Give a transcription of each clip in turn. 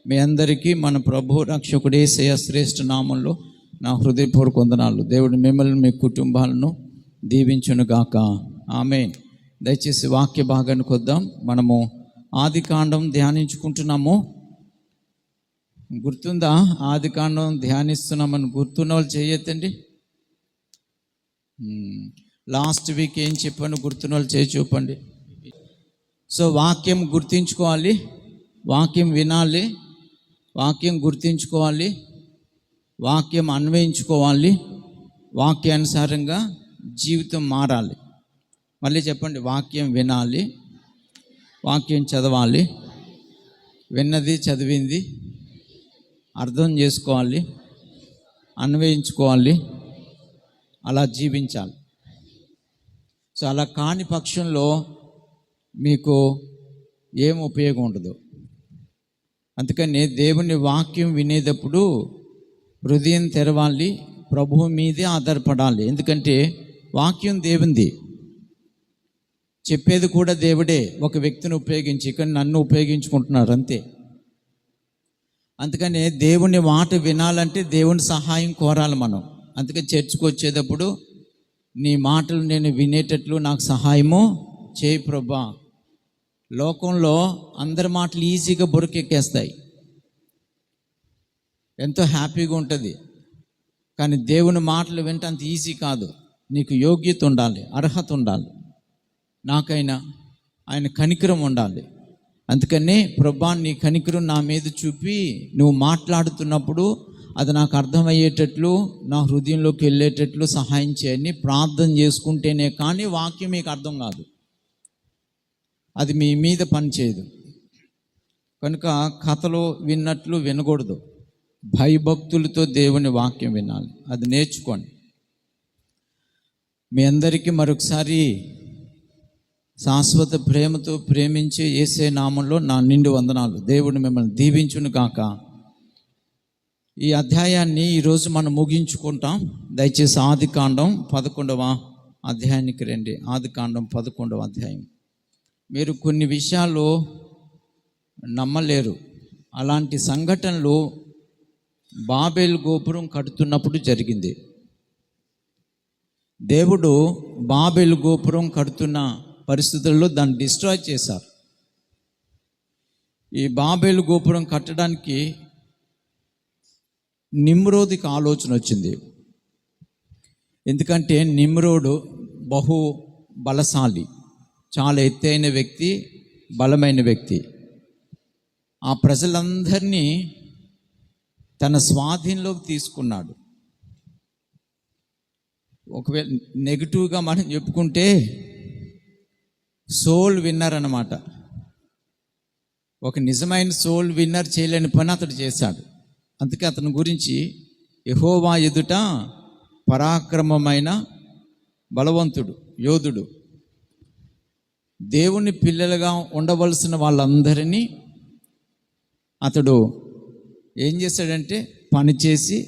మీ అందరికీ మన ప్రభు రక్షకుడు యేసయ్య శ్రేష్ఠ నామంలో నా హృదయపూర్వక వందనాలు. దేవుడు మిమ్మల్ని మీ కుటుంబాలను దీవించునుగాక. ఆమేన్. దయచేసి వాక్య భాగానికి వద్దాం. మనము ఆదికాండం ధ్యానించుకుంటున్నాము. గుర్తుందా? ఆదికాండం ధ్యానిస్తున్నామని గుర్తున్న వాళ్ళు చేయొద్దండి. లాస్ట్ వీక్ ఏం చెప్పాను గుర్తున్న వాళ్ళు చేయి చూపండి. సో వాక్యం గుర్తించుకోవాలి, వాక్యం వినాలి, వాక్యం గుర్తించుకోవాలి, వాక్యం అన్వయించుకోవాలి, వాక్యానుసారంగా జీవితం మారాలి. మళ్ళీ చెప్పండి. వాక్యం వినాలి, వాక్యం చదవాలి, విన్నది చదివింది అర్థం చేసుకోవాలి, అన్వయించుకోవాలి, అలా జీవించాలి. సో అలా కాని పక్షంలో మీకు ఏం ఉపయోగం ఉండదు. అందుకని దేవుని వాక్యం వినేటప్పుడు హృదయం తెరవాలి, ప్రభువు మీదే ఆధారపడాలి. ఎందుకంటే వాక్యం దేవునిది, చెప్పేది కూడా దేవుడే. ఒక వ్యక్తిని ఉపయోగించి ఇక్కడ నన్ను ఉపయోగించుకుంటున్నారు అంతే. అందుకని దేవుని మాట వినాలంటే దేవుని సహాయం కోరాలి మనం. అందుకని చర్చికి వచ్చేటప్పుడు నీ మాటలు నేను వినేటట్లు నాకు సహాయము చేయి ప్రభా. లోకంలో అందరి మాటలు ఈజీగా బురకెక్కేస్తాయి, ఎంతో హ్యాపీగా ఉంటుంది. కానీ దేవుని మాటలు వింటే అంత ఈజీ కాదు. నీకు యోగ్యత ఉండాలి, అర్హత ఉండాలి, నాకైనా ఆయన కనికరం ఉండాలి. అందుకనే ప్రభా నీ కనికరం నా మీద చూపి నువ్వు మాట్లాడుతున్నప్పుడు అది నాకు అర్థమయ్యేటట్లు, నా హృదయంలోకి వెళ్ళేటట్లు సహాయం చేయని ప్రార్థన చేసుకుంటేనే కానీ వాక్యం మీకు అర్థం కాదు, అది మీ మీద పనిచేయదు. కనుక కథలు విన్నట్లు వినకూడదు, భయభక్తులతో దేవుని వాక్యం వినాలి. అది నేర్చుకోండి. మీ అందరికీ మరొకసారి శాశ్వత ప్రేమతో ప్రేమించే యేసే నామంలో నా నిండు వందనాలు. దేవుడు మిమ్మల్ని దీవించును గాక. ఈ అధ్యాయాన్ని ఈరోజు మనం ముగించుకుంటాం. దయచేసి ఆదికాండం 11వ అధ్యాయానికి రండి. ఆదికాండం 11వ అధ్యాయం. మీరు కొన్ని విషయాలు నమ్మలేరు. అలాంటి సంఘటనలు బాబేలు గోపురం కడుతున్నప్పుడు జరిగింది. దేవుడు బాబేలు గోపురం కడుతున్న పరిస్థితుల్లో దాన్ని డిస్ట్రాయ్ చేశారు. ఈ బాబేలు గోపురం కట్టడానికి నిమ్రోదికి ఆలోచన వచ్చింది. ఎందుకంటే నిమ్రోడు బహు బలశాలి, చాలా ఎత్తైన వ్యక్తి, బలమైన వ్యక్తి. ఆ ప్రజలందరినీ తన స్వాధీనంలోకి తీసుకున్నాడు. ఒకవేళ నెగిటివ్గా మనం చెప్పుకుంటే సోల్ విన్నర్ అన్నమాట. ఒక నిజమైన సోల్ విన్నర్ చేయలేని పని అతడు చేశాడు. అందుకే అతని గురించి యెహోవా ఎదుట పరాక్రమమైన బలవంతుడు, యోధుడు, దేవుని పిల్లలుగా ఉండవలసిన వాళ్ళందరినీ అతడు ఏం చేశాడంటే పనిచేసి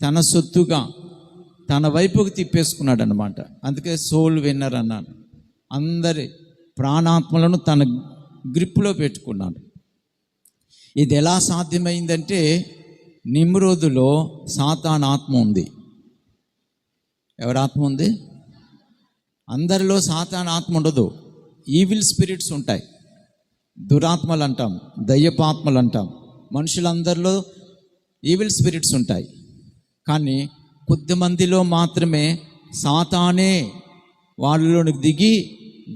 తన సొత్తుగా తన వైపుకి తిప్పేసుకున్నాడు అన్నమాట. అందుకే సోల్ విన్నర్ అన్నాను. అందరి ప్రాణాత్మలను తన గ్రిప్పులో పెట్టుకున్నాడు. ఇది ఎలా సాధ్యమైందంటే నిమ్రోదులో సాతాను ఆత్మ ఉంది. ఎవరి ఆత్మ ఉంది? అందరిలో సాతాను ఆత్మ ఉండదు. ఈవిల్ స్పిరిట్స్ ఉంటాయి, దురాత్మలు అంటాం, దయ్యపాత్మలు అంటాం. మనుషులందరిలో ఈవిల్ స్పిరిట్స్ ఉంటాయి. కానీ కొద్దిమందిలో మాత్రమే సాతానే వాళ్ళలోనికి దిగి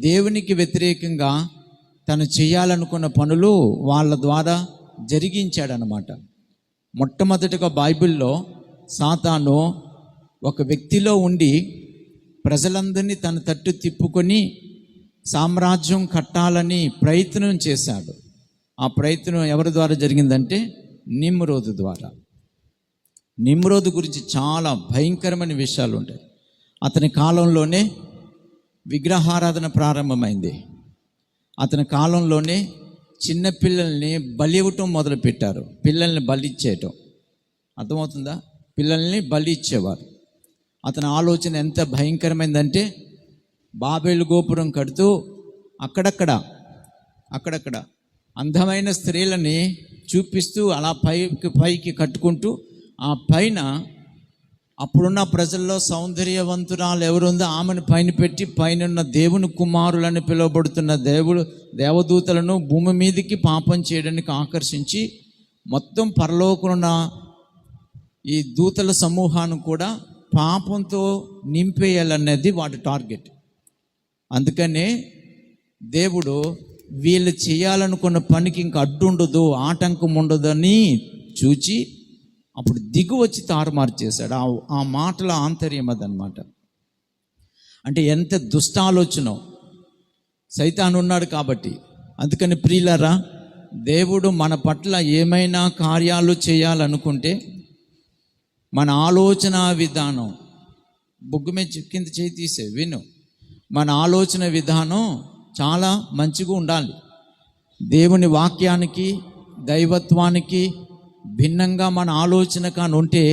దేవునికి వ్యతిరేకంగా తను చేయాలనుకున్న పనులు వాళ్ళ ద్వారా జరిగించాడనమాట. మొట్టమొదటిగా బైబిల్లో సాతాను ఒక వ్యక్తిలో ఉండి ప్రజలందరినీ తన తట్టు తిప్పుకొని సామ్రాజ్యం కట్టాలని ప్రయత్నం చేశాడు. ఆ ప్రయత్నం ఎవరి ద్వారా జరిగిందంటే నిమ్రోదు ద్వారా. నిమ్రోదు గురించి చాలా భయంకరమైన విషయాలు ఉంటాయి. అతని కాలంలోనే విగ్రహారాధన ప్రారంభమైంది. అతని కాలంలోనే చిన్నపిల్లల్ని బలి ఇవ్వటం మొదలుపెట్టారు. పిల్లల్ని బలి ఇచ్చేయటం అర్థమవుతుందా? పిల్లల్ని బలి ఇచ్చేవారు. అతని ఆలోచన ఎంత భయంకరమైందంటే బాబేలు గోపురం కడుతూ అక్కడక్కడ అందమైన స్త్రీలని చూపిస్తూ అలా పైకి కట్టుకుంటూ ఆ పైన అప్పుడున్న ప్రజల్లో సౌందర్యవంతురాలు ఎవరుందో ఆమెను పైన పెట్టి పైన దేవుని కుమారులని పిలువబడుతున్న దేవదూతలను భూమి మీదకి పాపం చేయడానికి ఆకర్షించి మొత్తం పరలోకమున్న ఈ దూతల సమూహాన్ని కూడా పాపంతో నింపేయాలన్నది వాటి టార్గెట్. అందుకనే దేవుడు వీళ్ళు చేయాలనుకున్న పనికి ఇంకా అడ్డుండదు, ఆటంకం ఉండదని చూచి అప్పుడు దిగు వచ్చి తారుమారు చేశాడు. ఆ మాటల ఆంతర్యం అదనమాట. అంటే ఎంత దుష్టాలోచనో సైతాను ఉన్నాడు కాబట్టి. అందుకని ప్రియులారా, దేవుడు మన పట్ల ఏమైనా కార్యాలు చేయాలనుకుంటే మన ఆలోచన విధానం, బొగ్గు మీద కింద చేయి తీసే విను, మన ఆలోచన విధానం చాలా మంచిగా ఉండాలి. దేవుని వాక్యానికి దైవత్వానికి భిన్నంగా మన ఆలోచన కానీ ఉంటే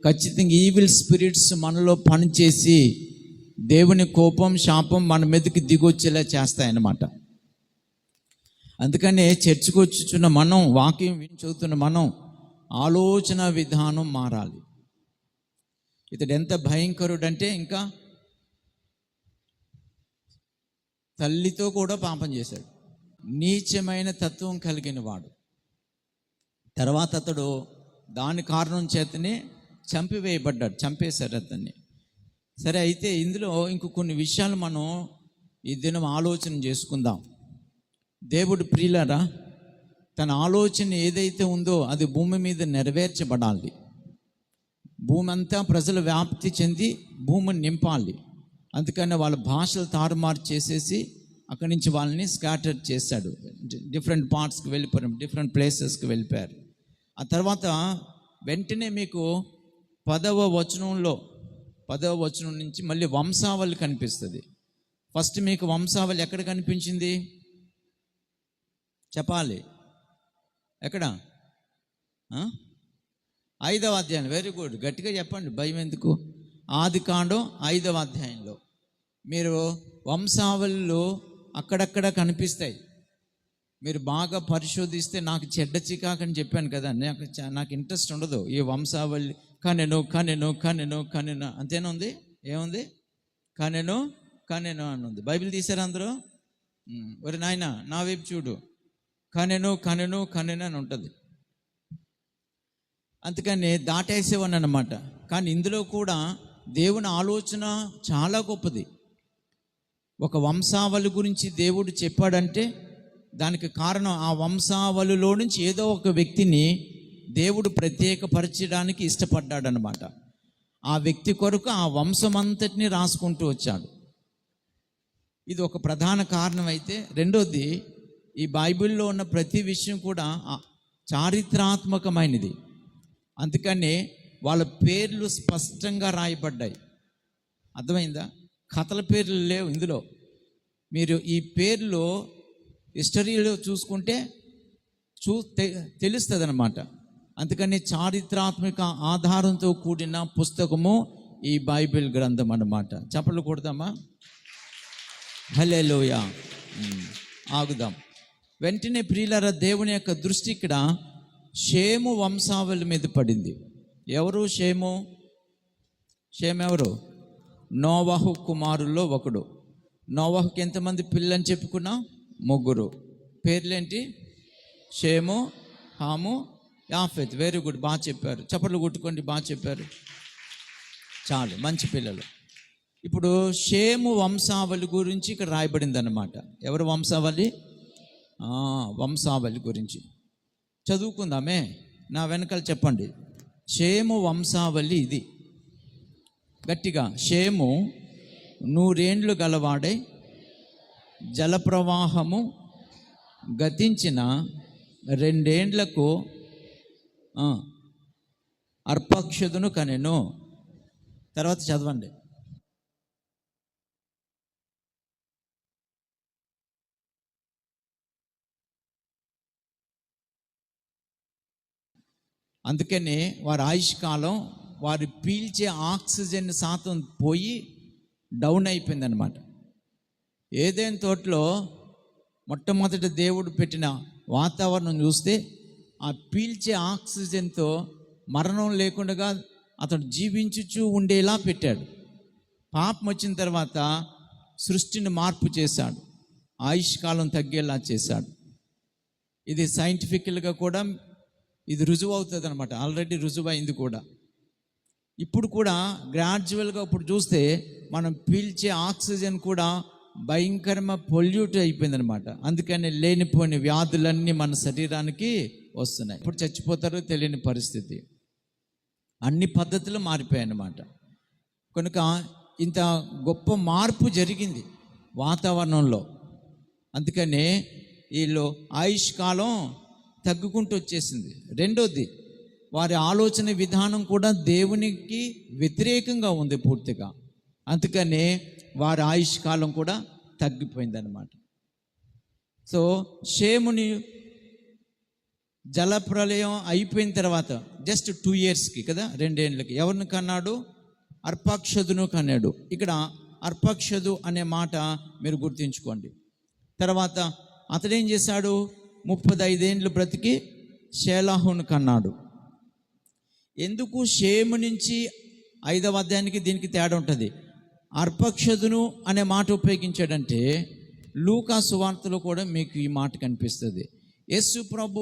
ఖచ్చితంగా ఈవిల్ స్పిరిట్స్ మనలో పనిచేసి దేవుని కోపం శాపం మన మీదకి దిగొచ్చేలా చేస్తాయన్నమాట. అందుకనే చర్చకు వచ్చుచున్న మనం, వాక్యం విని చదువుతున్న మనం ఆలోచన విధానం మారాలి. ఇతడు ఎంత భయంకరుడంటే ఇంకా తల్లితో కూడా పాపం చేశాడు. నీచమైన తత్వం కలిగిన వాడు. తర్వాత అతడు దాని కారణం చేతనే చంపివేయబడ్డాడు, చంపేశారు అతన్ని. సరే, అయితే ఇందులో ఇంకో కొన్ని విషయాలు మనం ఈ దినం ఆలోచన చేసుకుందాం. దేవుడు ప్రియులారా, తన ఆలోచన ఏదైతే ఉందో అది భూమి మీద నెరవేర్చబడాలి. భూమి అంతా ప్రజలు వ్యాప్తి చెంది భూమిని నింపాలి. అందుకని వాళ్ళ భాషలు తారుమారు చేసేసి అక్కడి నుంచి వాళ్ళని స్కాటర్ చేశాడు. డిఫరెంట్ పార్ట్స్కి వెళ్ళిపోయారు, డిఫరెంట్ ప్లేసెస్కి వెళ్ళిపోయారు. ఆ తర్వాత వెంటనే మీకు 10వ వచనం నుంచి మళ్ళీ వంశావళి కనిపిస్తుంది. ఫస్ట్ మీకు వంశావళి ఎక్కడ కనిపించింది చెప్పాలి? ఎక్కడ? 5వ అధ్యాయం. వెరీ గుడ్, గట్టిగా చెప్పండి, భయం ఎందుకు. ఆదికాండం 5వ అధ్యాయంలో మీరు వంశావళిలో అక్కడక్కడ కనిపిస్తాయి. మీరు బాగా పరిశోధిస్తే, నాకు చెడ్డ చికాకని చెప్పాను కదా, నాకు ఇంట్రెస్ట్ ఉండదు ఈ వంశావళి. కనెను అంతేనా ఉంది? ఏముంది? కనెను అని ఉంది. బైబిల్ తీశారు అందరూ? ఒరి నాయన నా వైపు చూడు, కనెను అని ఉంటుంది. అందుకని దాటేసేవాన్ని అన్నమాట. కానీ ఇందులో కూడా దేవుని ఆలోచన చాలా గొప్పది. ఒక వంశావళి గురించి దేవుడు చెప్పాడంటే దానికి కారణం ఆ వంశావళిలో నుంచి ఏదో ఒక వ్యక్తిని దేవుడు ప్రత్యేకపరచడానికి ఇష్టపడ్డాడనమాట. ఆ వ్యక్తి కొరకు ఆ వంశమంతటిని రాసుకుంటూ వచ్చాడు. ఇది ఒక ప్రధాన కారణం. అయితే రెండోది, ఈ బైబిల్లో ఉన్న ప్రతి విషయం కూడా చారిత్రాత్మకమైనది. అందుకని వాళ్ళ పేర్లు స్పష్టంగా రాయబడ్డాయి. అర్థమైందా? కథల పేర్లు లేవు ఇందులో. మీరు ఈ పేర్లు హిస్టరీలో చూసుకుంటే తెలుస్తుంది అన్నమాట. అందుకని చారిత్రాత్మక ఆధారంతో కూడిన పుస్తకము ఈ బైబిల్ గ్రంథం అన్నమాట. చప్పట్లు కొడదామా? హల్లెలూయా. ఆగుదాం. వెంటనే ప్రియులారా, దేవుని యొక్క దృష్టి ఇక్కడ షేము వంశావళి మీద పడింది. ఎవరు షేము? ఎవరు? నోవహు కుమారుల్లో ఒకడు. నోవహుకి ఎంతమంది పిల్లని చెప్పుకున్నా? 3. పేర్లేంటి? షేము, హాము, యాఫెత్. వెరీ గుడ్, బాగా చెప్పారు. చప్పట్లు కొట్టుకోండి, బాగా చెప్పారు. చాలు, మంచి పిల్లలు. ఇప్పుడు షేము వంశావళి గురించి ఇక్కడ రాయబడింది అన్నమాట. ఎవరు వంశావళి? వంశావళి గురించి చదువుకుందామే. నా వెనకాల చెప్పండి. షేము వంశావళి ఇది. గట్టిగా. షేము 100 ఏండ్లు గలవాడై జలప్రవాహము గతించిన 2 ఏండ్లకు అర్పక్షదును కనెను. తర్వాత చదవండి. అందుకనే వారి ఆయుష్కాలం, వారు పీల్చే ఆక్సిజన్ శాతం పోయి డౌన్ అయిపోయిందనమాట. ఏదైనా తోటలో మొట్టమొదటి దేవుడు పెట్టిన వాతావరణం చూస్తే ఆ పీల్చే ఆక్సిజన్తో మరణం లేకుండా అతడు జీవించుచూ ఉండేలా పెట్టాడు. పాపం వచ్చిన తర్వాత సృష్టిని మార్పు చేశాడు, ఆయుష్కాలం తగ్గేలా చేశాడు. ఇది సైంటిఫికల్గా కూడా ఇది రుజువు అవుతుంది అనమాట. ఆల్రెడీ రుజువు అయింది కూడా. ఇప్పుడు కూడా గ్రాడ్యువల్గా ఇప్పుడు చూస్తే మనం పీల్చే ఆక్సిజన్ కూడా భయంకరమైన పొల్యూట్ అయిపోయిందనమాట. అందుకని లేనిపోయిన వ్యాధులన్నీ మన శరీరానికి వస్తున్నాయి. ఇప్పుడు చచ్చిపోతారో తెలియని పరిస్థితి, అన్ని పద్ధతులు మారిపోయాయి అన్నమాట. కనుక ఇంత గొప్ప మార్పు జరిగింది వాతావరణంలో. అందుకనే వీళ్ళు ఆయుష్కాలం తగ్గుకుంటూ వచ్చేసింది. రెండోది, వారి ఆలోచన విధానం కూడా దేవునికి వ్యతిరేకంగా ఉంది పూర్తిగా. అందుకనే వారి ఆయుష్కాలం కూడా తగ్గిపోయిందన్నమాట. సో షేముని జలప్రలయం అయిపోయిన తర్వాత జస్ట్ 2 yearsకి కదా, 2 ఏళ్ళకి ఎవరిని కన్నాడు? అర్పక్షదును కన్నాడు. ఇక్కడ అర్పక్షదు అనే మాట మీరు గుర్తుంచుకోండి. తర్వాత అతడేం చేశాడు? 35 ఏళ్ళు బ్రతికి షేలాహును కన్నాడు. ఎందుకు షేము నుంచి 5వ అధ్యాయానికి దీనికి తేడా ఉంటుంది? అర్పక్షదును అనే మాట ఉపయోగించాడంటే లూకా సువార్తలో కూడా మీకు ఈ మాట కనిపిస్తుంది. యేసు ప్రభు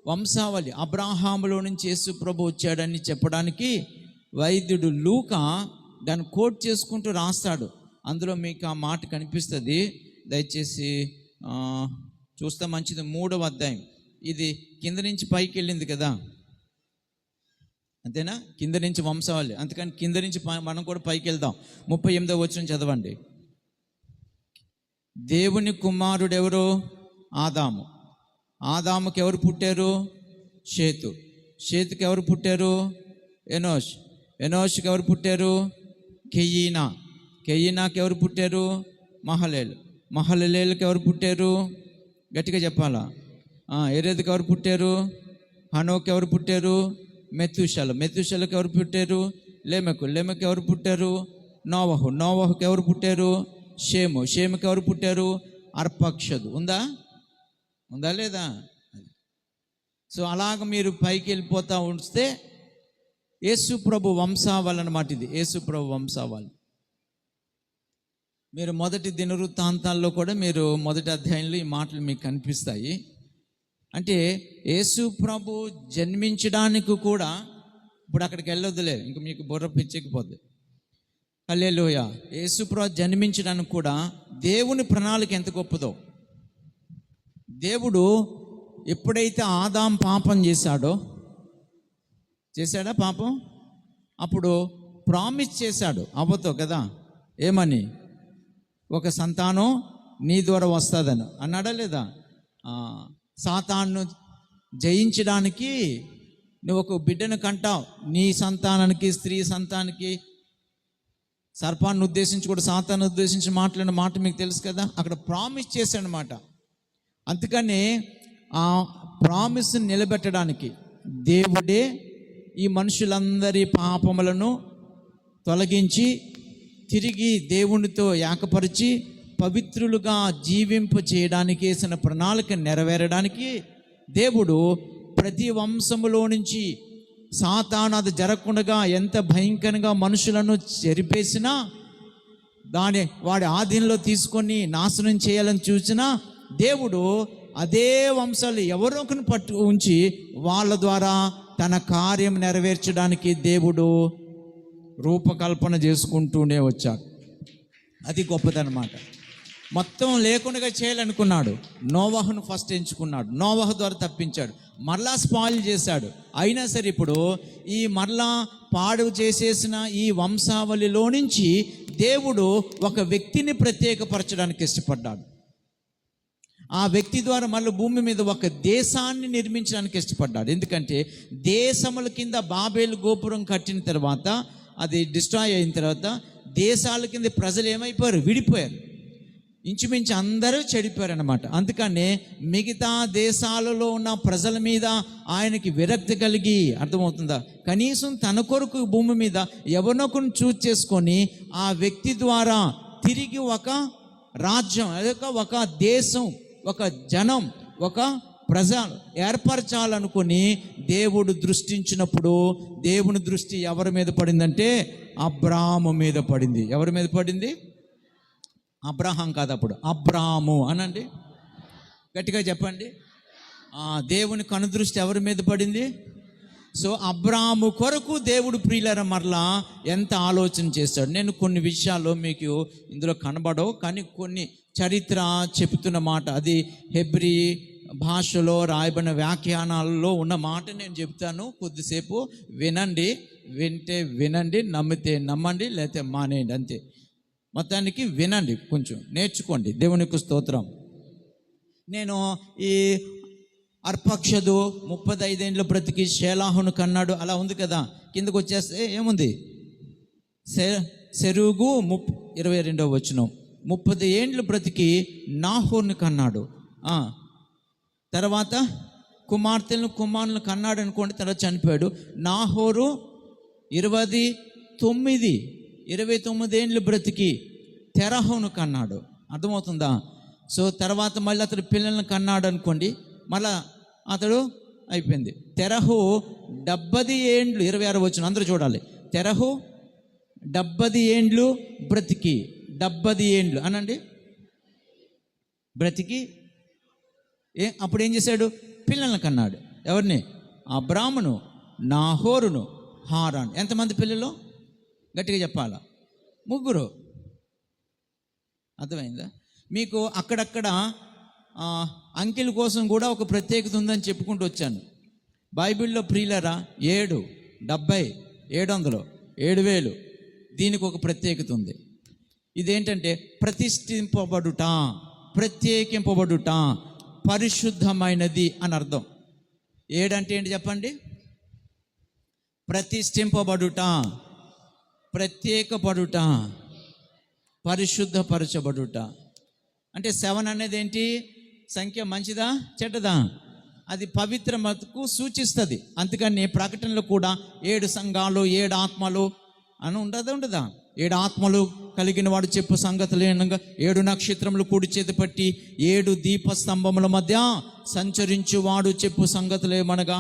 వంశావళి, అబ్రాహాములో నుంచి యేసు ప్రభు వచ్చాడని చెప్పడానికి వైద్యుడు లూకా దాన్ని కోట్ చేసుకుంటూ రాస్తాడు. అందులో మీకు ఆ మాట కనిపిస్తుంది. దయచేసి చూస్తే మంచిది. 3వ అధ్యాయం. ఇది కింద నుంచి పైకి వెళ్ళింది కదా, అంతేనా? కింద నుంచి వంశావళి, అందుకని కింద నుంచి మనం కూడా పైకి వెళ్దాం. 38వ వచనం చదవండి. దేవుని కుమారుడు ఎవరు? ఆదాము. ఆదాముకి ఎవరు పుట్టారు? షేతు. షేతుకి ఎవరు పుట్టారు? ఎనోష్. ఎనోష్కి ఎవరు పుట్టారు? కెయీనా. కెయీనాకి ఎవరు పుట్టారు? మహలేలు. మహలేలుకి ఎవరు పుట్టారు? గట్టిగా చెప్పాలా? ఎరేదుకి ఎవరు పుట్టారు? హనోకి ఎవరు పుట్టారు? మెతుషల. మెతుషలకు ఎవరు పుట్టారు? లెమెకు. లెమెకు ఎవరు పుట్టారు? నోవహు. నోవహుకి ఎవరు పుట్టారు? షేము. షేముకి ఎవరు పుట్టారు? అర్పక్షదు. ఉందా లేదా? సో అలాగ మీరు పైకి వెళ్ళిపోతూ ఉంటే యేసు ప్రభు వంశావళి అన్నమాట. ఇది యేసు ప్రభు వంశావళి. మీరు మొదటి దినవృత్తాంతాల్లో కూడా మీరు మొదటి అధ్యాయంలో ఈ మాటలు మీకు కనిపిస్తాయి. అంటే యేసు ప్రభు జన్మించడానికి కూడా, ఇప్పుడు అక్కడికి వెళ్ళొద్దులే, ఇంక మీకు బుర్ర పిచ్చెక్కిపోద్ది. హల్లెలూయా. యేసు ప్రభు జన్మించడానికి కూడా దేవుని ప్రణాళిక ఎంత గొప్పదో. దేవుడు ఎప్పుడైతే ఆదాం పాపం చేశాడా పాపం, అప్పుడు ప్రామిస్ చేశాడు అవ్వతో కదా, ఏమని? ఒక సంతానం నీ ద్వారా వస్తుందని అన్నాడా లేదా? సాతాను జయించడానికి నువ్వు ఒక బిడ్డను కంటావు, నీ సంతానానికి, స్త్రీ సంతానానికి. సర్పాన్ని ఉద్దేశించి కూడా సాతాను ఉద్దేశించి మాట్లాడిన మాట మీకు తెలుసు కదా. అక్కడ ప్రామిస్ చేశాడనమాట. అందుకని ఆ ప్రామిస్ నిలబెట్టడానికి దేవుడే ఈ మనుషులందరి పాపములను తొలగించి తిరిగి దేవునితో ఏకపరిచి పవిత్రులుగా జీవింప చేయడానికి వేసిన ప్రణాళిక నెరవేరడానికి దేవుడు ప్రతి వంశములో నుంచి సాతాను అది జరగకుండా ఎంత భయంకరంగా మనుషులను చెరిపేసినా, వాడి ఆధీనంలో తీసుకొని నాశనం చేయాలని చూసినా దేవుడు అదే వంశాలు ఎవరో ఒకరిని పట్టు ఉంచి వాళ్ళ ద్వారా తన కార్యం నెరవేర్చడానికి దేవుడు రూపకల్పన చేసుకుంటూనే వచ్చాడు. అది గొప్పదన్నమాట. మొత్తం లేకుండా చేయాలనుకున్నాడు. నోవహును ఫస్ట్ ఎంచుకున్నాడు. నోవహు ద్వారా తప్పించాడు. మరలా స్పాయిల్ చేశాడు. అయినా సరే ఇప్పుడు ఈ మరలా పాడు చేసేసిన ఈ వంశావళిలో నుంచి దేవుడు ఒక వ్యక్తిని ప్రత్యేకపరచడానికి ఇష్టపడ్డాడు. ఆ వ్యక్తి ద్వారా మళ్ళీ భూమి మీద ఒక దేశాన్ని నిర్మించడానికి ఇష్టపడ్డాడు. ఎందుకంటే దేశముల కింద బాబేలు గోపురం కట్టిన తర్వాత, అది డిస్ట్రాయ్ అయిన తర్వాత దేశాల కింద ప్రజలు ఏమైపోయారు? విడిపోయారు. ఇంచుమించు అందరూ చెడిపోయారు అన్నమాట. అందుకనే మిగతా దేశాలలో ఉన్న ప్రజల మీద ఆయనకి విరక్తి కలిగి, అర్థమవుతుందా, కనీసం తన కొరకు భూమి మీద ఎవరినొకరిని చూజ్ చేసుకొని ఆ వ్యక్తి ద్వారా తిరిగి ఒక రాజ్యం, ఒక దేశం, ఒక జనం, ఒక ఏర్పరచాలనుకొని దేవుడు దృష్టించినప్పుడు దేవుని దృష్టి ఎవరి మీద పడిందంటే అబ్రాము మీద పడింది. ఎవరి మీద పడింది? అబ్రహాం కాదు, అప్పుడు అబ్రాము అనండి, గట్టిగా చెప్పండి. దేవుని కనుదృష్టి ఎవరి మీద పడింది? సో అబ్రాము కొరకు దేవుడు ప్రియులారా మరలా ఎంత ఆలోచన చేస్తాడు. నేను కొన్ని విషయాలు మీకు ఇందులో కనబడవు, కానీ కొన్ని చరిత్ర చెబుతున్న మాట, అది హెబ్రీ భాషలో రాయబడిన వ్యాఖ్యానాలలో ఉన్న మాట నేను చెప్తాను. కొద్దిసేపు వినండి, వింటే వినండి, నమ్మితే నమ్మండి, లేకపోతే మానేయండి, అంతే. మొత్తానికి వినండి, కొంచెం నేర్చుకోండి. దేవునికి స్తోత్రం. నేను ఈ అర్పక్షదు 35 ఏళ్ళు బ్రతికి షేలాహును కన్నాడు, అలా ఉంది కదా. కిందకు వచ్చేస్తే ఏముంది? సెరూగు 22వ వచనం, 30 ఏండ్లు బ్రతికి నాహోరుని కన్నాడు. తర్వాత కుమారులను కన్నాడు అనుకోండి, తర్వాత చనిపోయాడు. నాహోరు 29 ఏండ్లు బ్రతికి తెరహును కన్నాడు. అర్థమవుతుందా? సో తర్వాత మళ్ళీ అతడు పిల్లలను కన్నాడు అనుకోండి, మళ్ళా అతడు అయిపోయింది. తెరహు 70 ఏండ్లు, 26వ వచనం అందరూ చూడాలి. తెరహు 70 ఏండ్లు బ్రతికి, 70 ఏండ్లు అనండి బ్రతికి అప్పుడు ఏం చేశాడు? పిల్లలను కన్నాడు. ఎవరిని? అబ్రామును, నాహోరును, హారాన్. ఎంతమంది పిల్లలు? గట్టిగా చెప్పాలా? 3. అర్థమైందా మీకు? అక్కడక్కడ అంకెల కోసం కూడా ఒక ప్రత్యేకత ఉందని చెప్పుకుంటూ వచ్చాను. బైబిల్లో ప్రియులరా 7, 70, 700, 7000 దీనికి ఒక ప్రత్యేకత ఉంది. ఇదేంటంటే ప్రతిష్ఠింపబడుట, ప్రత్యేకింపబడుట, పరిశుద్ధమైనది అని అర్థం. 7 అంటే ఏంటి చెప్పండి? ప్రతిష్ఠింపబడుట, ప్రత్యేకపడుట, పరిశుద్ధపరచబడుట. అంటే 7 అనేది ఏంటి? సంఖ్య మంచిదా చెడ్డదా? అది పవిత్రతకు సూచిస్తుంది. అందుకని ప్రకటనలో కూడా 7 సంఘాలు, 7 ఆత్మలు అని ఉండదా? 7 ఆత్మలు కలిగిన వాడు చెప్పు సంగతులు ఏనగా 7 నక్షత్రములు కుడి చేతి పట్టి 7 దీపస్తంభముల మధ్య సంచరించువాడు చెప్పు సంగతులు ఏమనగా.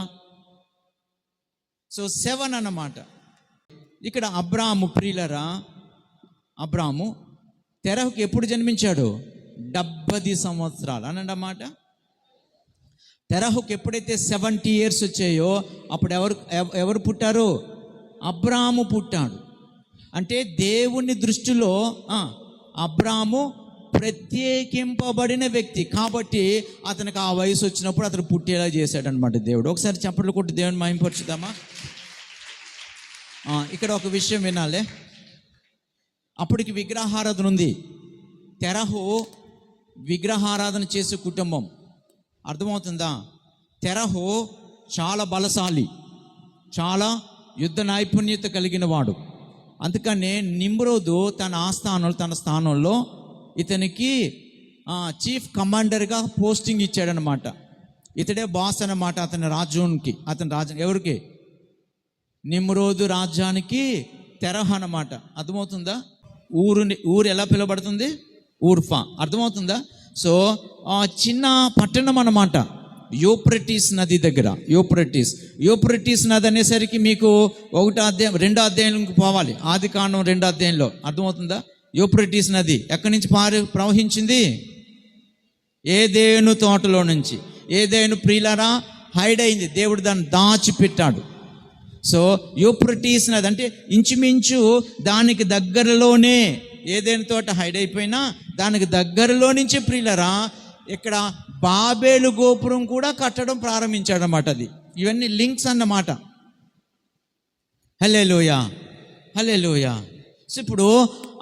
సో 7 అన్నమాట. ఇక్కడ అబ్రాము ప్రియులరా, అబ్రాము తెరహుకి ఎప్పుడు జన్మించాడు? 70 సంవత్సరాలు అనండి అన్నమాట. తెరహుకి ఎప్పుడైతే 70 years వచ్చాయో అప్పుడు ఎవరు పుట్టారు? అబ్రాము పుట్టాడు. అంటే దేవుని దృష్టిలో అబ్రాము ప్రత్యేకింపబడిన వ్యక్తి కాబట్టి అతనికి ఆ వయసు వచ్చినప్పుడు అతను పుట్టేలా చేశాడనమాట దేవుడు. ఒకసారి చప్పట్లు కొట్టి దేవుని మహిమపరచుదామా? ఇక్కడ ఒక విషయం వినాలే. అప్పటికి విగ్రహారాధన ఉంది. తెరహు విగ్రహారాధన చేసే కుటుంబం. అర్థమవుతుందా? తెరహు చాలా బలశాలి, చాలా యుద్ధ నైపుణ్యత కలిగిన వాడు. అందుకనే నిమ్రోదు తన స్థానంలో ఇతనికి చీఫ్ కమాండర్గా పోస్టింగ్ ఇచ్చాడనమాట. ఇతడే బాస్ అన్నమాట అతని రాజ్యానికి. ఎవరికి? నిమ్రోదు రాజ్యానికి తెరహు అన్నమాట. అర్థమవుతుందా? ఊరు ఎలా పిలువబడుతుంది? ఊర్ఫా. అర్థమవుతుందా? సో చిన్న పట్టణం అన్నమాట, యూఫ్రటీస్ నది దగ్గర. యూఫ్రటీస్ నది అనేసరికి మీకు 1వ అధ్యాయం 2వ అధ్యాయంలోకి పోవాలి. ఆదికాండం 2వ అధ్యాయంలో. అర్థమవుతుందా? యూఫ్రటీస్ నది ఎక్కడి నుంచి ప్రవహించింది? ఏదేను తోటలో నుంచి. ఏదేను ప్రియులారా హైడ్ అయింది, దేవుడు దాన్ని దాచిపెట్టాడు. సో యూఫ్రటీస్ నది అంటే ఇంచుమించు దానికి దగ్గరలోనే, ఏదేని తోట హైడ్ అయిపోయినా దానికి దగ్గరలో నుంచి ప్రియులరా ఇక్కడ బాబేలు గోపురం కూడా కట్టడం ప్రారంభించాడు అన్నమాట. అది ఇవన్నీ లింక్స్ అన్నమాట. హల్లెలూయా, హల్లెలూయా. సో ఇప్పుడు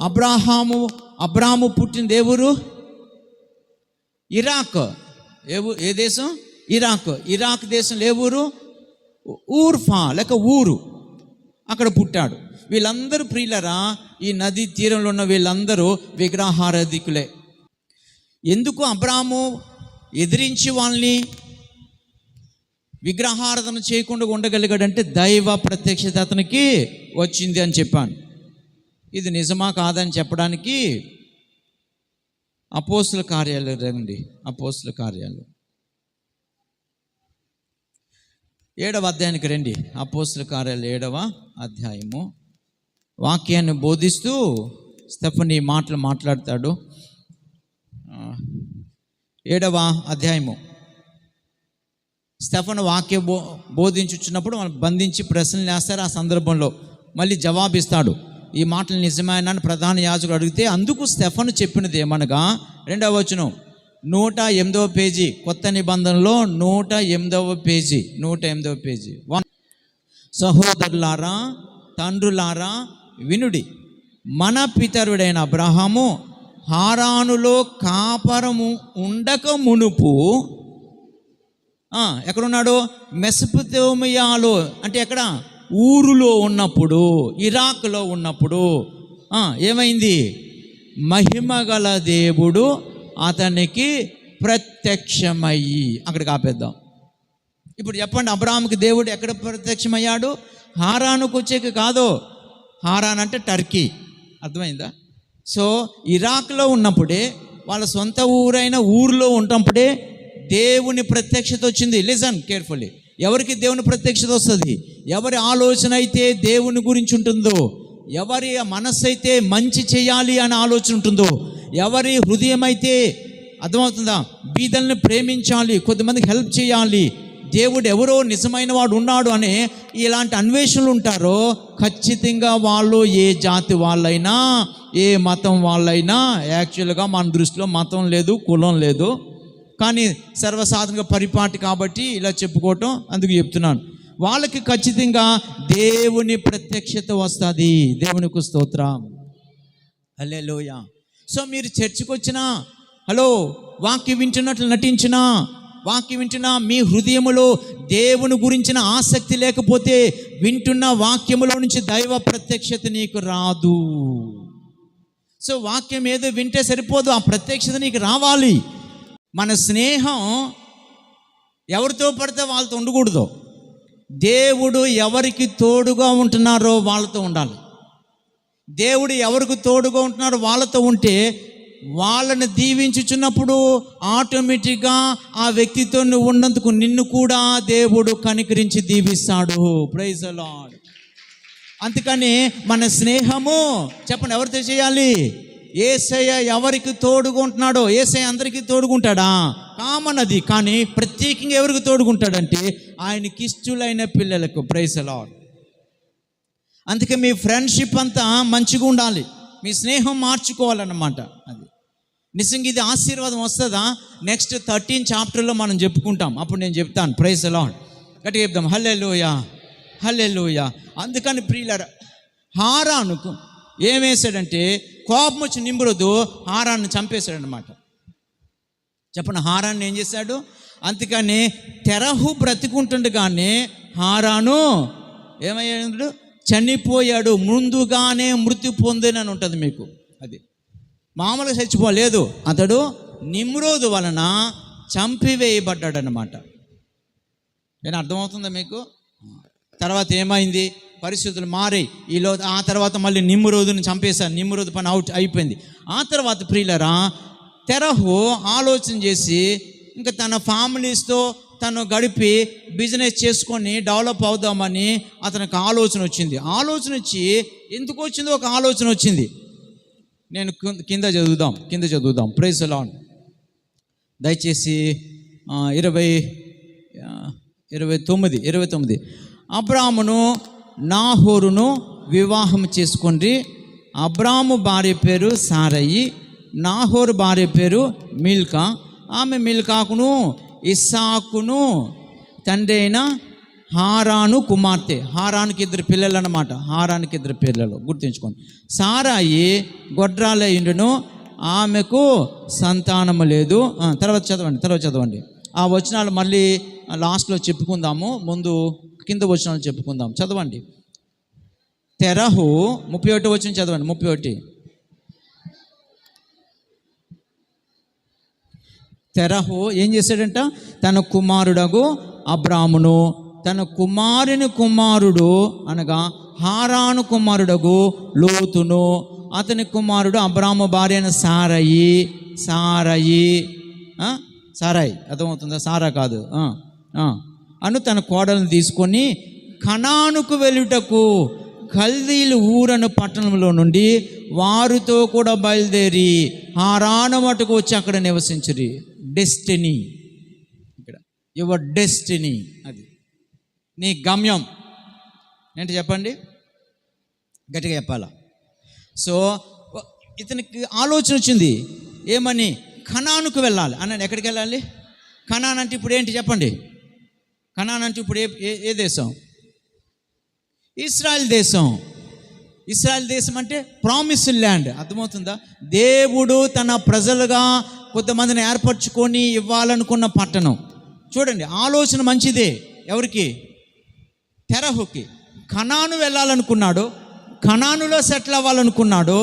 అబ్రాహాము పుట్టిన ఎవరు? ఇరాక్. ఏ దేశం? ఇరాక్ దేశంలో ఏ ఊరు? ఊర్ఫా లేక ఊరు. అక్కడ పుట్టాడు. వీళ్ళందరూ ప్రియులరా ఈ నది తీరంలో ఉన్న వీళ్ళందరూ విగ్రహారాధికులే. ఎందుకు అబ్రాము ఎదిరించి వాళ్ళని విగ్రహారాధన చేయకుండా ఉండగలిగాడంటే దైవ ప్రత్యక్షత అతనికి వచ్చింది అని చెప్పాను. ఇది నిజమా కాదని చెప్పడానికి అపోస్తుల కార్యాలు రండి. అపోస్తుల కార్యాలు 7వ అధ్యాయానికి రండి. అపోస్తల కార్యాలు 7వ అధ్యాయము. వాక్యాన్ని బోధిస్తూ స్టెఫన్ ఈ మాటలు మాట్లాడతాడు. 7వ అధ్యాయము. స్టెఫన్ వాక్య బోధించుచున్నప్పుడు మనం బంధించి ప్రశ్నలు వేస్తారు. ఆ సందర్భంలో మళ్ళీ జవాబిస్తాడు. ఈ మాటలు నిజమేనా అని ప్రధాన యాజకుడు అడిగితే అందుకు స్టెఫన్ చెప్పినది ఏమనగా, 2వ వచనం, 108వ పేజీ, కొత్త నిబంధనలో 108వ పేజీ. సహోదరులారా, తండ్రులారా వినుడి. మన పితరుడైన అబ్రహాము హారానులో కాపరము ఉండక మునుపు ఎక్కడున్నాడు? మెసొపొతేమియాలో, అంటే ఎక్కడ? ఊరులో ఉన్నప్పుడు, ఇరాక్లో ఉన్నప్పుడు ఏమైంది? మహిమగల దేవుడు అతనికి ప్రత్యక్షమయ్యి. అక్కడికి ఆపేద్దాం. ఇప్పుడు చెప్పండి, అబ్రాహాముకి దేవుడు ఎక్కడ ప్రత్యక్షమయ్యాడు? హారానుకు వచ్చేకి కాదు. హారాన్ అంటే టర్కీ, అర్థమైందా? సో ఇరాక్లో ఉన్నప్పుడే, వాళ్ళ సొంత ఊరైన ఊరిలో ఉన్నప్పుడే దేవుని ప్రత్యక్షత వచ్చింది. Listen carefully. ఎవరికి దేవుని ప్రత్యక్షత వస్తుంది? ఎవరి ఆలోచన అయితే దేవుని గురించి ఉంటుందో, ఎవరి మనస్సు అయితే మంచి చేయాలి అనే ఆలోచన ఉంటుందో, ఎవరి హృదయం అయితే, అర్థమవుతుందా, బీదల్ని ప్రేమించాలి, కొద్దిమందికి హెల్ప్ చేయాలి, దేవుడు ఎవరో నిజమైన వాడు ఉన్నాడు అనే ఇలాంటి అన్వేషణలు ఉంటారో, ఖచ్చితంగా వాళ్ళు ఏ జాతి వాళ్ళైనా, ఏ మతం వాళ్ళైనా, యాక్చువల్గా మన దృష్టిలో మతం లేదు, కులం లేదు, కానీ సర్వసాధారణంగా పరిపాటి కాబట్టి ఇలా చెప్పుకోవటం, అందుకు చెప్తున్నాను. వాళ్ళకి ఖచ్చితంగా దేవుని ప్రత్యక్షత వస్తుంది. దేవునికి స్తోత్రం, హల్లెలూయా. సో మీరు చర్చికి వచ్చినా, హలో, వాక్యం వింటున్నట్లు నటించినా, వాక్యం వింటున్నా, మీ హృదయములో దేవుని గురించిన ఆసక్తి లేకపోతే వింటున్న వాక్యములో నుంచి దైవ ప్రత్యక్షత నీకు రాదు. సో వాక్యం ఏదో వింటే సరిపోదు, ఆ ప్రత్యక్షత నీకు రావాలి. మన స్నేహం ఎవరితో పడితే వాళ్ళతో ఉండకూడదు. దేవుడు ఎవరికి తోడుగా ఉంటున్నారో వాళ్ళతో ఉండాలి. దేవుడు ఎవరికి తోడుగా ఉంటున్నారో వాళ్ళతో ఉంటే, వాళ్ళని దీవించుచున్నప్పుడు ఆటోమేటిక్గా ఆ వ్యక్తితో నువ్వు ఉన్నందుకు నిన్ను కూడా దేవుడు కనికరించి దీవిస్తాడు. Praise the lord. అందుకని మన స్నేహము, చెప్పండి, ఎవరితో చేయాలి? యేసయ్య ఎవరికి తోడుకుంటున్నాడో, యేసయ్య అందరికీ తోడుకుంటాడా? కామన్ అది. కానీ ప్రత్యేకంగా ఎవరికి తోడుకుంటాడంటే ఆయనకి ఇష్టలైన పిల్లలకు. Praise the lord. అందుకే మీ ఫ్రెండ్షిప్ అంతా మంచిగా ఉండాలి, మీ స్నేహం మార్చుకోవాలన్నమాట. అది నిజంగా ఇది ఆశీర్వాదం వస్తుందా? నెక్స్ట్ 13 చాప్టర్లో మనం చెప్పుకుంటాం, అప్పుడు నేను చెప్తాను. Praise the lord. గట్టిగా చెప్దాం, హల్లెలూయా, హల్లెలూయా. అందుకని ప్రియులారా, హారానుకు ఏం వేశాడంటే, కోపం వచ్చి నిమ్రోదు హారాన్ని చంపేశాడనమాట. చెప్పండి, హారాన్ని ఏం చేశాడు? అందుకని తెరహు బ్రతికుంటుండగానే హారాను ఏమయ్యాడు? చనిపోయాడు. ముందుగానే మృతి పొందేనని ఉంటుంది మీకు. అది మామూలుగా చచ్చిపోలేదు, అతడు నిమ్రోదు వలన చంపివేయబడ్డాడు అన్నమాట. నేను అర్థమవుతుందా మీకు? తర్వాత ఏమైంది? పరిస్థితులు మారాయి. ఆ తర్వాత మళ్ళీ నిమ్రోదుని చంపేశారు. నిమ్రోదు పని అవుట్ అయిపోయింది. ఆ తర్వాత ప్రియులరా, తెరహు ఆలోచన చేసి ఇంకా తన ఫ్యామిలీస్తో తను గడిపి బిజినెస్ చేసుకొని డెవలప్ అవుదామని అతనికి ఆలోచన వచ్చింది. ఆలోచన వచ్చి ఎందుకు వచ్చిందో ఒక ఆలోచన వచ్చింది. నేను కింద చదువుదాం. Praise the lord. దయచేసి 29. అబ్రామును నాహోరును వివాహం చేసుకొని, అబ్రాము భార్య పేరు సారయి, నాహోరు భార్య పేరు మిల్కా. ఆమె మిల్కాకును ఇస్సాకును తండ్రి అయిన హారాను కుమార్తె. హారానికి 2 పిల్లలు అన్నమాట. హారానికి 2 పిల్లలు గుర్తుంచుకోండి. సారాయి గొడ్రాలయ్యుండును, ఆమెకు సంతానము లేదు. తర్వాత చదవండి. ఆ వచనాలు మళ్ళీ లాస్ట్లో చెప్పుకుందాము, ముందు కింద వచనాలు చెప్పుకుందాం. చదవండి. తెరహు 31 వచనం చదవండి. 31. తెరహు ఏం చేశాడంట? తన కుమారుడగు అబ్రామును, తన కుమారుడు అనగా హారాను కుమారుడగు లోతును, అతని కుమారుడు అబ్రాము భార్య అయిన సారాయి. అర్థమవుతుందా? సారా కాదు, అను తన కోడలను తీసుకొని కనానుకు వెళ్ళుటకు కల్దీలు ఊరను పట్టణంలో నుండి వారితో కూడా బయలుదేరి హారాను మటుకు వచ్చి అక్కడ నివసించురి. డెస్టినీ, ఇక్కడ యువర్ డెస్టినీ, అది నీ గమ్యం ఏంటి చెప్పండి, గట్టిగా చెప్పాలా. సో ఇతనికి ఆలోచన వచ్చింది, ఏమని, కనానుకు వెళ్ళాలి అన్నాడు. ఎక్కడికి వెళ్ళాలి? కనాన్ అంటే ఇప్పుడు ఏంటి చెప్పండి? కనాన్ అంటే ఇప్పుడు ఏ దేశం? ఇశ్రాయేల్ దేశం. ఇశ్రాయేల్ దేశం అంటే ప్రామిస్డ్ ల్యాండ్. అర్థమవుతుందా? దేవుడు తన ప్రజలుగా కొంతమందిని ఏర్పరచుకొని ఇవ్వాలనుకున్న పట్టణం. చూడండి, ఆలోచన మంచిదే. ఎవరికి? తెరహుకి. కనాను వెళ్ళాలనుకున్నాడు, కనానులో సెటిల్ అవ్వాలనుకున్నాడు.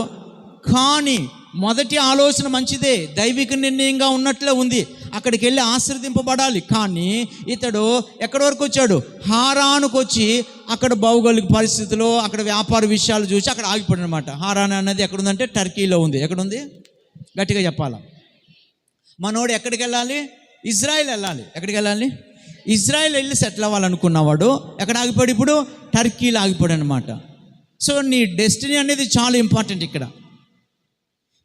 కానీ మొదటి ఆలోచన మంచిదే, దైవిక నిర్ణయంగా ఉన్నట్లే ఉంది. అక్కడికి వెళ్ళి ఆశీర్వదింపబడాలి. కానీ ఇతడు ఎక్కడి వరకు వచ్చాడు? హారానుకు వచ్చి అక్కడ భౌగోళిక పరిస్థితుల్లో, అక్కడ వ్యాపార విషయాలు చూసి అక్కడ ఆగిపోయాడు అనమాట. హారాన్ అనేది ఎక్కడుందంటే టర్కీలో ఉంది. ఎక్కడుంది? గట్టిగా చెప్పాలా. మనోడు ఎక్కడికి వెళ్ళాలి? ఇజ్రాయెల్ వెళ్ళాలి. ఎక్కడికి వెళ్ళాలి? ఇజ్రాయెల్ వెళ్ళి సెటిల్ అవ్వాలనుకున్నవాడు ఎక్కడ ఆగిపోయాడు? ఇప్పుడు టర్కీలో ఆగిపోయాడు అనమాట. సో నీ డెస్టినీ అనేది చాలా ఇంపార్టెంట్ ఇక్కడ.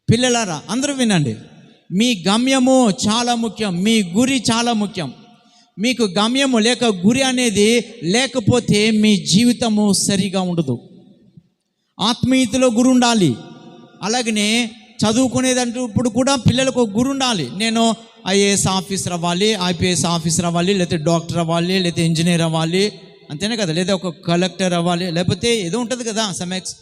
పిల్లలారా అందరూ వినండి, మీ గమ్యము చాలా ముఖ్యం, మీ గురి చాలా ముఖ్యం. మీకు గమ్యము లేక గురి అనేది లేకపోతే మీ జీవితము సరిగా ఉండదు. ఆత్మీయతలో గురి ఉండాలి. అలాగనే చదువుకునేదంటూ ఇప్పుడు కూడా పిల్లలకు ఒక గురి ఉండాలి. నేను ఐఏఎస్ ఆఫీసర్ అవ్వాలి, ఐపీఎస్ ఆఫీసర్ అవ్వాలి, లేకపోతే డాక్టర్ అవ్వాలి, లేకపోతే ఇంజనీర్ అవ్వాలి, అంతేనే కదా, లేదా ఒక కలెక్టర్ అవ్వాలి, లేకపోతే ఏదో ఉంటుంది కదా సమెక్స్.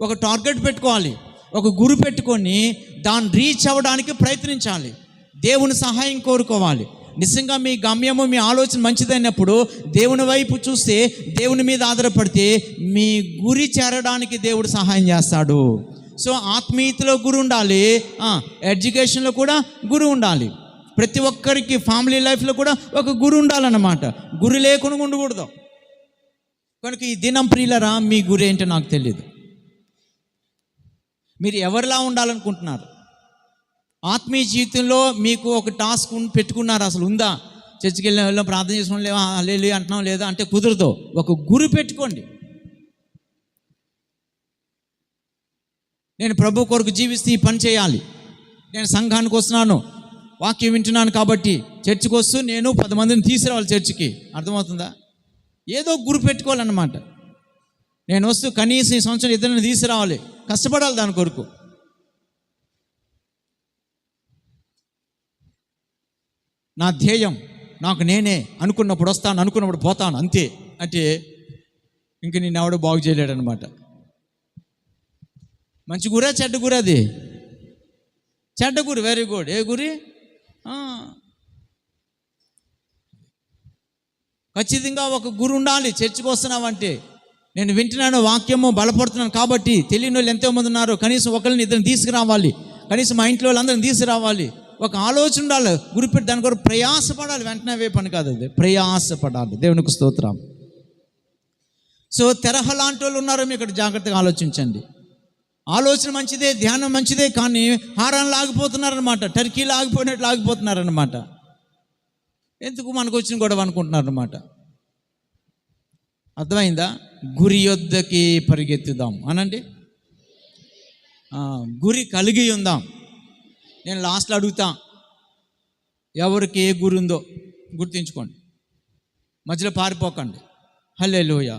ఒక టార్గెట్ పెట్టుకోవాలి, ఒక గురి పెట్టుకొని దాన్ని రీచ్ అవ్వడానికి ప్రయత్నించాలి. దేవుని సహాయం కోరుకోవాలి. నిజంగా మీ గమ్యము, మీ ఆలోచన మంచిదైనప్పుడు దేవుని వైపు చూస్తే, దేవుని మీద ఆధారపడితే మీ గురి చేరడానికి దేవుడు సహాయం చేస్తాడు. సో ఆత్మీయతలో గురి ఉండాలి, ఎడ్యుకేషన్లో కూడా గురి ఉండాలి. ప్రతి ఒక్కరికి ఫ్యామిలీ లైఫ్లో కూడా ఒక గురి ఉండాలన్నమాట. గురి లేకుండా ఉండకూడదు. కనుక ఈ దినం ప్రియులరా, మీ గురి ఏంటో నాకు తెలియదు. మీరు ఎవరిలా ఉండాలనుకుంటున్నారు? ఆత్మీయ జీవితంలో మీకు ఒక టాస్క్ పెట్టుకున్నారు, అసలు ఉందా? చర్చికి వెళ్ళిన ప్రార్థన చేసుకోవడం లేదా, లేదు అంటున్నాం లేదా అంటే కుదరదు. ఒక గురి పెట్టుకోండి. నేను ప్రభు కొరకు జీవిస్తే ఈ పని చేయాలి, నేను సంఘానికి వస్తున్నాను, వాక్యం వింటున్నాను కాబట్టి చర్చికి వస్తూ నేను 10 మందిని తీసుకురావాలి చర్చికి. అర్థమవుతుందా? ఏదో గురి పెట్టుకోవాలన్నమాట. నేను వస్తూ కనీసం ఈ సంవత్సరం ఇద్దరిని తీసుకురావాలి, కష్టపడాలి దాని కొరకు. నా ధ్యేయం నాకు నేనే, అనుకున్నప్పుడు వస్తాను, అనుకున్నప్పుడు పోతాను, అంతే. అంటే ఇంక నేను ఎవడో బాగు చేయలేడు అనమాట. మంచి గురా చెడ్డ గురి? అది చెడ్డ గురి. Very good. ఏ గురి? ఖచ్చితంగా ఒక గురి ఉండాలి. చర్చికి వస్తున్నావంటే నేను వింటున్నాను, వాక్యము బలపడుతున్నాను కాబట్టి, తెలియని వాళ్ళు ఎంతోమంది ఉన్నారు, కనీసం ఒకరిని ఇద్దరిని తీసుకురావాలి, కనీసం మా ఇంట్లో వాళ్ళందరిని తీసుకురావాలి. ఒక ఆలోచన ఉండాలి, గురిపెట్టి దాని కొరకు ప్రయాసపడాలి. వెంటనే అవే పని కాదు, అది ప్రయాసపడాలి. దేవునికి స్తోత్రం. సో తెరహ లాంటి వాళ్ళు ఉన్నారో మీ ఇక్కడ జాగ్రత్తగా ఆలోచించండి. ఆలోచన మంచిదే, ధ్యానం మంచిదే, కానీ హారాన్లు ఆగిపోతున్నారనమాట, టర్కీలో ఆగిపోయినట్లు ఆగిపోతున్నారనమాట. ఎందుకు? మనకు వచ్చిన గొడవ అనుకుంటున్నారనమాట. అర్థమైందా? గురి యొద్దకి పరిగెత్తుదాం అనండి. గురి కలిగి ఉందాం. నేను లాస్ట్లో అడుగుతా, ఎవరికి ఏ గురి ఉందో గుర్తించుకోండి, మధ్యలో పారిపోకండి. హల్లెలూయా.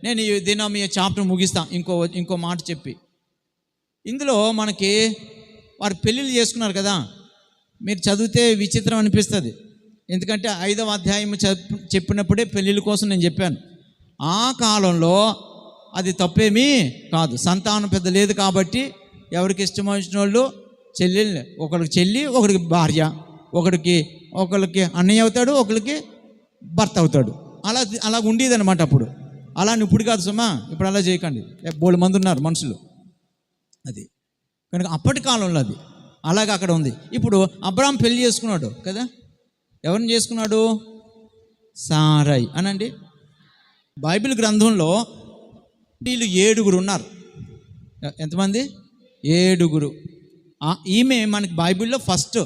నేను ఈ దినం ఈ చాప్టర్ ముగిస్తా ఇంకో మాట చెప్పి. ఇందులో మనకి వారు పెళ్ళిళ్ళు చేసుకున్నారు కదా, మీరు చదివితే విచిత్రం అనిపిస్తుంది. ఎందుకంటే 5వ అధ్యాయం చెప్పినప్పుడే పెళ్ళిళ్ళ కోసం నేను చెప్పాను. ఆ కాలంలో అది తప్పేమీ కాదు. సంతానం పెద్ద లేదు కాబట్టి ఎవరికి ఇష్టం వచ్చిన వాళ్ళు చెల్లెల్ని, ఒకరికి చెల్లి, ఒకరికి భార్య, ఒకరికి అన్నయ్య అవుతాడు, ఒకరికి భర్త అవుతాడు. అలా ఉండేదన్నమాట అప్పుడు. అలా ఇప్పుడు కాదు సుమా, ఇప్పుడు అలా చేయకండి. 3 మంది ఉన్నారు మనుషులు. అది కనుక అప్పటి కాలంలో అది అలాగే అక్కడ ఉంది. ఇప్పుడు అబ్రాహాం పెళ్లి చేసుకున్నాడు కదా, ఎవరిని చేసుకున్నాడు? సారై అనండి. బైబిల్ గ్రంథంలో వీళ్ళు 7 ఉన్నారు. ఎంతమంది? 7. ఈమె మనకి బైబిల్లో ఫస్ట్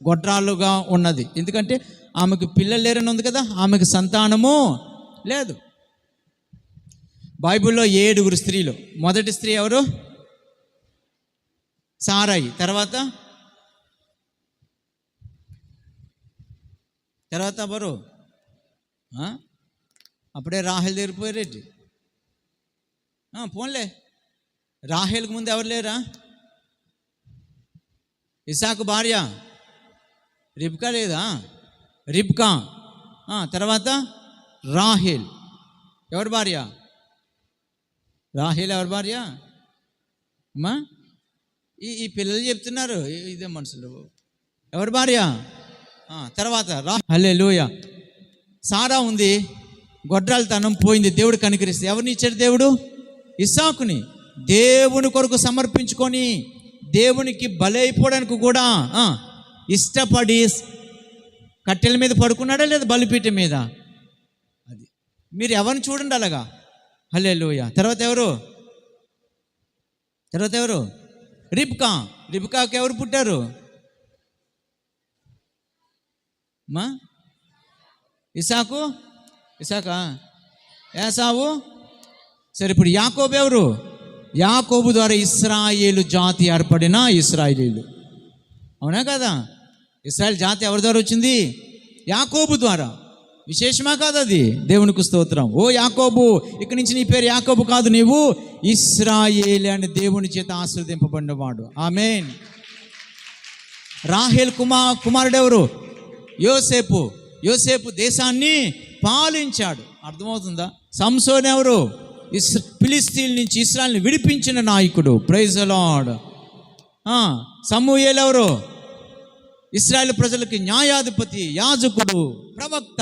గొడ్రాలుగా ఉన్నది. ఎందుకంటే ఆమెకు పిల్లలు లేరని ఉంది కదా, ఆమెకు సంతానము లేదు. బైబిల్లో 7 స్త్రీలు. మొదటి స్త్రీ ఎవరు? సారాయి. తర్వాత ఎవరు? అప్పుడే రాహేల్ దగ్గర పోయారేంటి? పోన్లే, రాహేల్కి ముందు ఎవరు లేరా? ఇసాకు భార్య రిబ్కా లేదా? రిబ్కా. తర్వాత రాహేల్ ఎవరి భార్య? రాహేల్ ఎవరి భార్య అమ్మా? ఈ పిల్లలు చెప్తున్నారు, ఇదే మనుషులు. ఎవరి భార్య? తర్వాత హల్లెలూయా. సారా ఉంది, గొడ్రాలతనం పోయింది, దేవుడు కనికరిస్తే ఎవరిని ఇచ్చాడు దేవుడు? ఇస్సాకుని. దేవుని కొరకు సమర్పించుకొని దేవునికి బలైపోవడానికి కూడా ఇష్టపడి కట్టెల మీద పడుకున్నాడా లేదా బలిపీఠం మీద? అది మీరు ఎవరిని చూడండి అలాగా. హల్లెలూయా. తర్వాత ఎవరు? రిబ్కా. రిబ్కాకి ఎవరు పుట్టారు? మా ఇసాకా, ఏసావు. సరే, ఇప్పుడు యాకోబు ఎవరు? యాకోబు ద్వారా ఇశ్రాయేలు జాతి ఏర్పడిన ఇశ్రాయేలీలు. అవునా కదా? ఇశ్రాయేల్ జాతి ఎవరి ద్వారా వచ్చింది? యాకోబు ద్వారా. విశేషమా కాదు అది? దేవునికి స్తోత్రం. ఓ యాకోబు, ఇక్కడి నుంచి నీ పేరు యాకోబు కాదు, నీవు ఇశ్రాయేలు అని దేవుని చేత ఆశీర్వదింపబడినవాడు. ఆమేన్. రాహేల్ కుమారుడు ఎవరు? యోసేపు. యోసేపు దేశాన్ని పాలించాడు. అర్థమవుతుందా? సంసోన్ ఎవరు? ఫిలిస్తీన్ నుంచి ఇశ్రాయేలుని విడిపించిన నాయకుడు. Praise the lord. సమూయేలు ఎవరు? ఇశ్రాయేలు ప్రజలకి న్యాయాధిపతి, యాజకుడు, ప్రవక్త.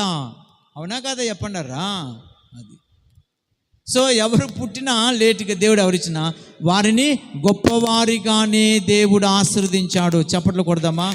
అవునా కదా? చెప్పండారా? అది. సో ఎవరు పుట్టినా లేటుగా దేవుడు ఎవరిచ్చినా వారిని గొప్పవారిగానే దేవుడు ఆశీర్వదించాడు. చప్పట్లు కొడదామా?